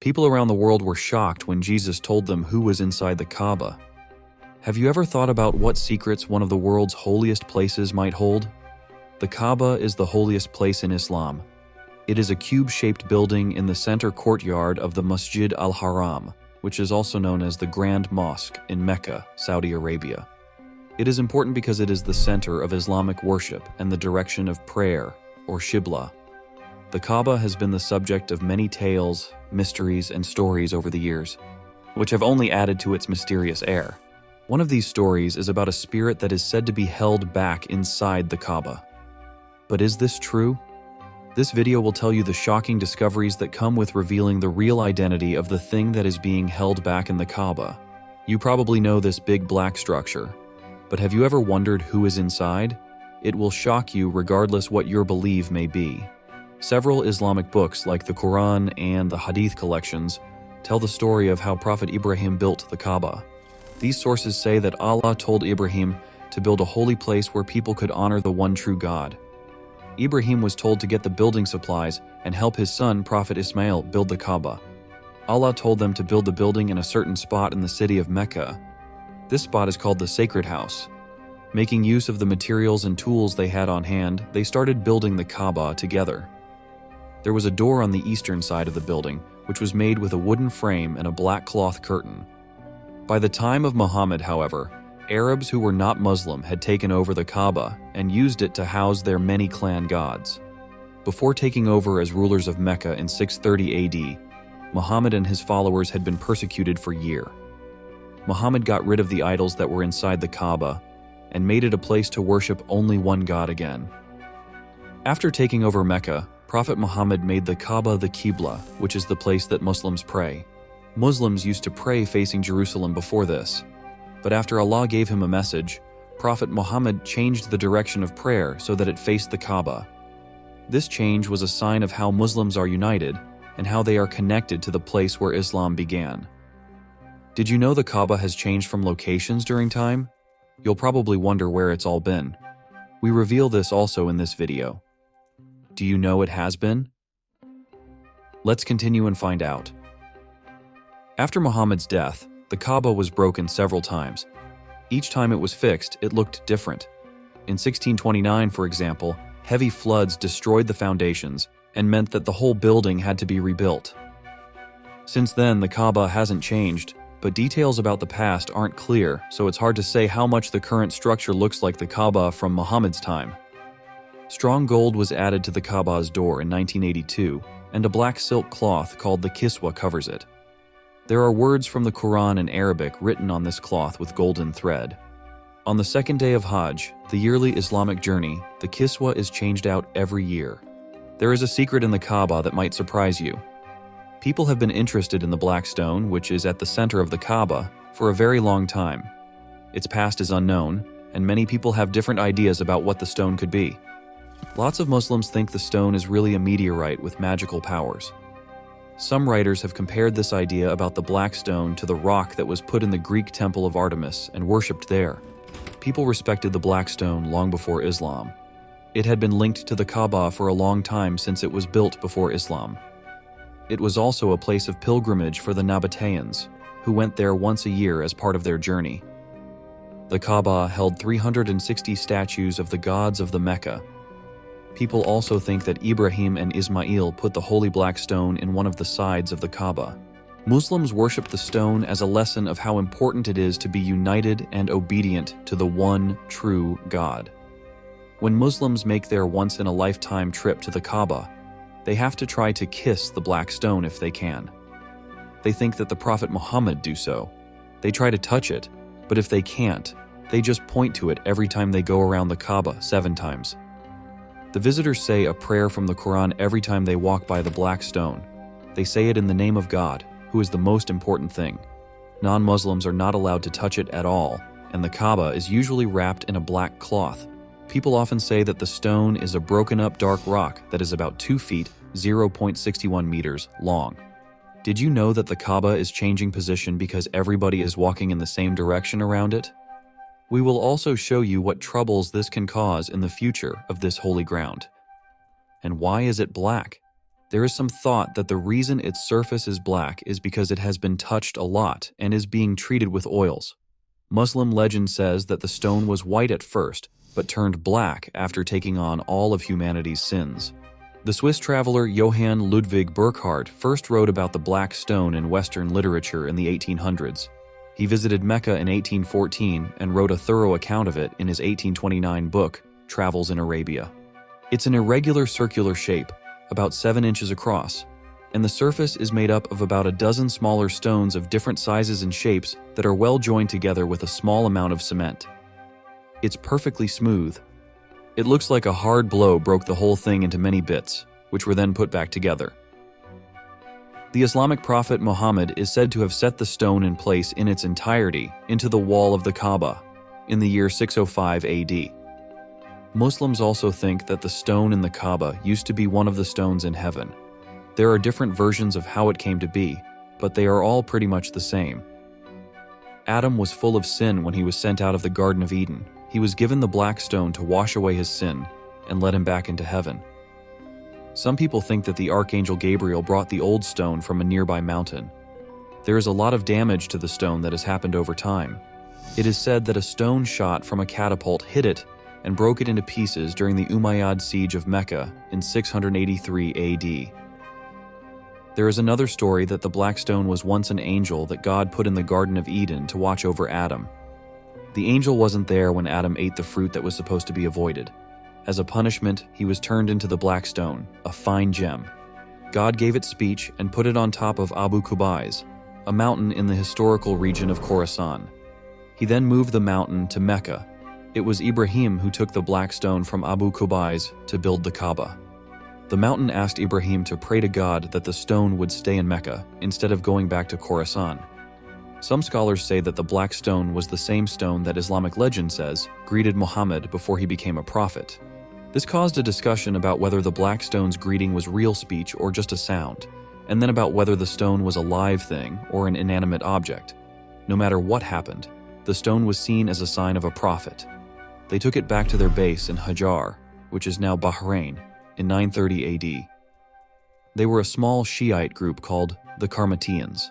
People around the world were shocked when Jesus told them who was inside the Kaaba. Have you ever thought about what secrets one of the world's holiest places might hold? The Kaaba is the holiest place in Islam. It is a cube-shaped building in the center courtyard of the Masjid al-Haram, which is also known as the Grand Mosque in Mecca, Saudi Arabia. It is important because it is the center of Islamic worship and the direction of prayer, or Qibla. The Kaaba has been the subject of many tales, mysteries, and stories over the years, which have only added to its mysterious air. One of these stories is about a spirit that is said to be held back inside the Kaaba. But is this true? This video will tell you the shocking discoveries that come with revealing the real identity of the thing that is being held back in the Kaaba. You probably know this big black structure, but have you ever wondered who is inside? It will shock you regardless what your belief may be. Several Islamic books like the Quran and the Hadith collections tell the story of how Prophet Ibrahim built the Kaaba. These sources say that Allah told Ibrahim to build a holy place where people could honor the one true God. Ibrahim was told to get the building supplies and help his son, Prophet Ismail, build the Kaaba. Allah told them to build the building in a certain spot in the city of Mecca. This spot is called the Sacred House. Making use of the materials and tools they had on hand, they started building the Kaaba together. There was a door on the eastern side of the building, which was made with a wooden frame and a black cloth curtain. By the time of Muhammad, however, Arabs who were not Muslim had taken over the Kaaba and used it to house their many clan gods. Before taking over as rulers of Mecca in 630 AD, Muhammad and his followers had been persecuted for years. Muhammad got rid of the idols that were inside the Kaaba and made it a place to worship only one God again. After taking over Mecca, Prophet Muhammad made the Kaaba the Qibla, which is the place that Muslims pray. Muslims used to pray facing Jerusalem before this, but after Allah gave him a message, Prophet Muhammad changed the direction of prayer so that it faced the Kaaba. This change was a sign of how Muslims are united and how they are connected to the place where Islam began. Did you know the Kaaba has changed from locations during time? You'll probably wonder where it's all been. We reveal this also in this video. Do you know it has been? Let's continue and find out. After Muhammad's death, the Kaaba was broken several times. Each time it was fixed, it looked different. In 1629, for example, heavy floods destroyed the foundations and meant that the whole building had to be rebuilt. Since then, the Kaaba hasn't changed, but details about the past aren't clear, so it's hard to say how much the current structure looks like the Kaaba from Muhammad's time. Strong gold was added to the Kaaba's door in 1982, and a black silk cloth called the kiswa covers it. There are words from the Quran in Arabic written on this cloth with golden thread. On the second day of Hajj, the yearly Islamic journey, the kiswa is changed out every year. There is a secret in the Kaaba that might surprise you. People have been interested in the black stone, which is at the center of the Kaaba, for a very long time. Its past is unknown, and many people have different ideas about what the stone could be. Lots of Muslims think the stone is really a meteorite with magical powers. Some writers have compared this idea about the black stone to the rock that was put in the Greek temple of Artemis and worshipped there. People respected the black stone long before Islam. It had been linked to the Kaaba for a long time since it was built before Islam. It was also a place of pilgrimage for the Nabateans, who went there once a year as part of their journey. The Kaaba held 360 statues of the gods of the Mecca. People also think that Ibrahim and Ismail put the holy black stone in one of the sides of the Kaaba. Muslims worship the stone as a lesson of how important it is to be united and obedient to the one true God. When Muslims make their once-in-a-lifetime trip to the Kaaba, they have to try to kiss the black stone if they can. They think that the Prophet Muhammad do so. They try to touch it, but if they can't, they just point to it every time they go around the Kaaba 7 times. The visitors say a prayer from the Quran every time they walk by the black stone. They say it in the name of God, who is the most important thing. Non-Muslims are not allowed to touch it at all, and the Kaaba is usually wrapped in a black cloth. People often say that the stone is a broken-up dark rock that is about 2 feet, 0.61 meters long. Did you know that the Kaaba is changing position because everybody is walking in the same direction around it? We will also show you what troubles this can cause in the future of this holy ground. And why is it black? There is some thought that the reason its surface is black is because it has been touched a lot and is being treated with oils. Muslim legend says that the stone was white at first, but turned black after taking on all of humanity's sins. The Swiss traveler Johann Ludwig Burckhardt first wrote about the black stone in Western literature in the 1800s. He visited Mecca in 1814 and wrote a thorough account of it in his 1829 book, Travels in Arabia. It's an irregular circular shape, about 7 inches across, and the surface is made up of about a dozen smaller stones of different sizes and shapes that are well joined together with a small amount of cement. It's perfectly smooth. It looks like a hard blow broke the whole thing into many bits, which were then put back together. The Islamic prophet Muhammad is said to have set the stone in place in its entirety into the wall of the Kaaba in the year 605 AD. Muslims also think that the stone in the Kaaba used to be one of the stones in heaven. There are different versions of how it came to be, but they are all pretty much the same. Adam was full of sin when he was sent out of the Garden of Eden. He was given the black stone to wash away his sin and let him back into heaven. Some people think that the Archangel Gabriel brought the old stone from a nearby mountain. There is a lot of damage to the stone that has happened over time. It is said that a stone shot from a catapult hit it and broke it into pieces during the Umayyad siege of Mecca in 683 AD. There is another story that the black stone was once an angel that God put in the Garden of Eden to watch over Adam. The angel wasn't there when Adam ate the fruit that was supposed to be avoided. As a punishment, he was turned into the black stone, a fine gem. God gave it speech and put it on top of Abu Qubais, a mountain in the historical region of Khorasan. He then moved the mountain to Mecca. It was Ibrahim who took the black stone from Abu Qubais to build the Kaaba. The mountain asked Ibrahim to pray to God that the stone would stay in Mecca instead of going back to Khorasan. Some scholars say that the black stone was the same stone that Islamic legend says greeted Muhammad before he became a prophet. This caused a discussion about whether the black stone's greeting was real speech or just a sound, and then about whether the stone was a live thing or an inanimate object. No matter what happened, the stone was seen as a sign of a prophet. They took it back to their base in Hajar, which is now Bahrain, in 930 AD. They were a small Shiite group called the Karmatians.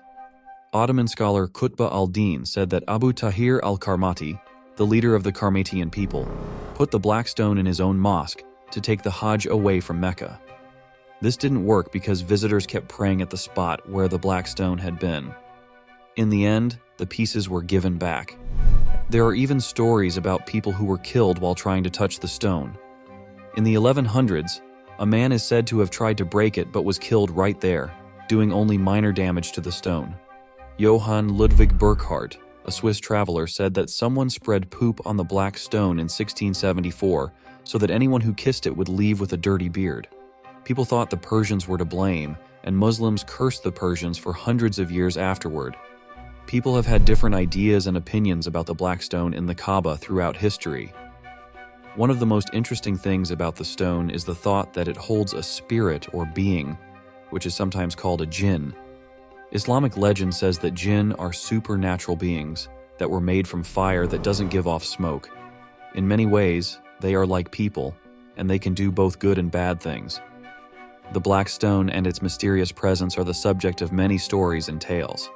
Ottoman scholar Qutb al-Din said that Abu Tahir al-Karmati, the leader of the Karmatian people, put the black stone in his own mosque to take the Hajj away from Mecca. This didn't work because visitors kept praying at the spot where the black stone had been. In the end, the pieces were given back. There are even stories about people who were killed while trying to touch the stone. In the 1100s, a man is said to have tried to break it but was killed right there, doing only minor damage to the stone. Johann Ludwig Burckhardt, a Swiss traveler, said that someone spread poop on the black stone in 1674 so that anyone who kissed it would leave with a dirty beard. People thought the Persians were to blame, and Muslims cursed the Persians for hundreds of years afterward. People have had different ideas and opinions about the black stone in the Kaaba throughout history. One of the most interesting things about the stone is the thought that it holds a spirit or being, which is sometimes called a jinn. Islamic legend says that jinn are supernatural beings that were made from fire that doesn't give off smoke. In many ways, they are like people, and they can do both good and bad things. The black stone and its mysterious presence are the subject of many stories and tales.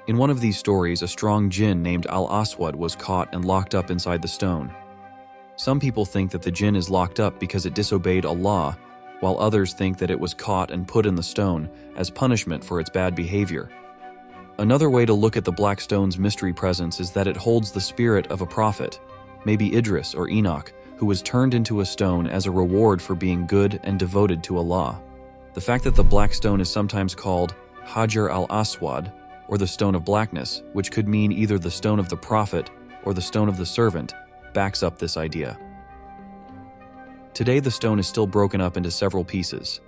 In one of these stories, a strong jinn named Al-Aswad was caught and locked up inside the stone. Some people think that the jinn is locked up because it disobeyed Allah, while others think that it was caught and put in the stone as punishment for its bad behavior. Another way to look at the black stone's mystery presence is that it holds the spirit of a prophet, maybe Idris or Enoch, who was turned into a stone as a reward for being good and devoted to Allah. The fact that the black stone is sometimes called Hajar al-Aswad, or the stone of blackness, which could mean either the stone of the prophet or the stone of the servant, backs up this idea. Today, the stone is still broken up into several pieces.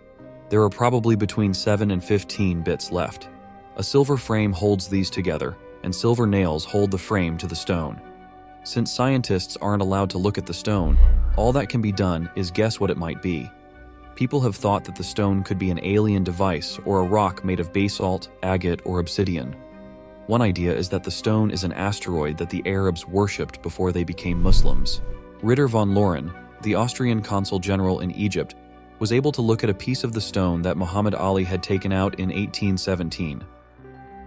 There are probably between 7 and 15 bits left. A silver frame holds these together, and silver nails hold the frame to the stone. Since scientists aren't allowed to look at the stone, all that can be done is guess what it might be. People have thought that the stone could be an alien device or a rock made of basalt, agate, or obsidian. One idea is that the stone is an asteroid that the Arabs worshipped before they became Muslims. Ritter von Loren, the Austrian consul general in Egypt, was able to look at a piece of the stone that Muhammad Ali had taken out in 1817.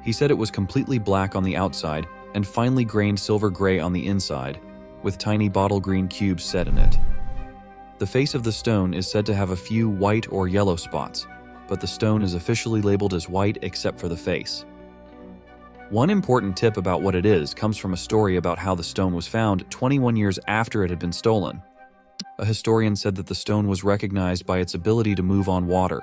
He said it was completely black on the outside and finely grained silver gray on the inside, with tiny bottle green cubes set in it. The face of the stone is said to have a few white or yellow spots, but the stone is officially labeled as white except for the face. One important tip about what it is comes from a story about how the stone was found 21 years after it had been stolen. A historian said that the stone was recognized by its ability to move on water.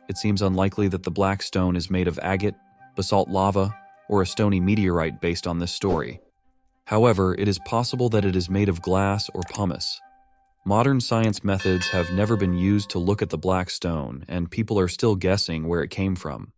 It seems unlikely that the black stone is made of agate, basalt lava, or a stony meteorite based on this story. However, it is possible that it is made of glass or pumice. Modern science methods have never been used to look at the black stone, and people are still guessing where it came from.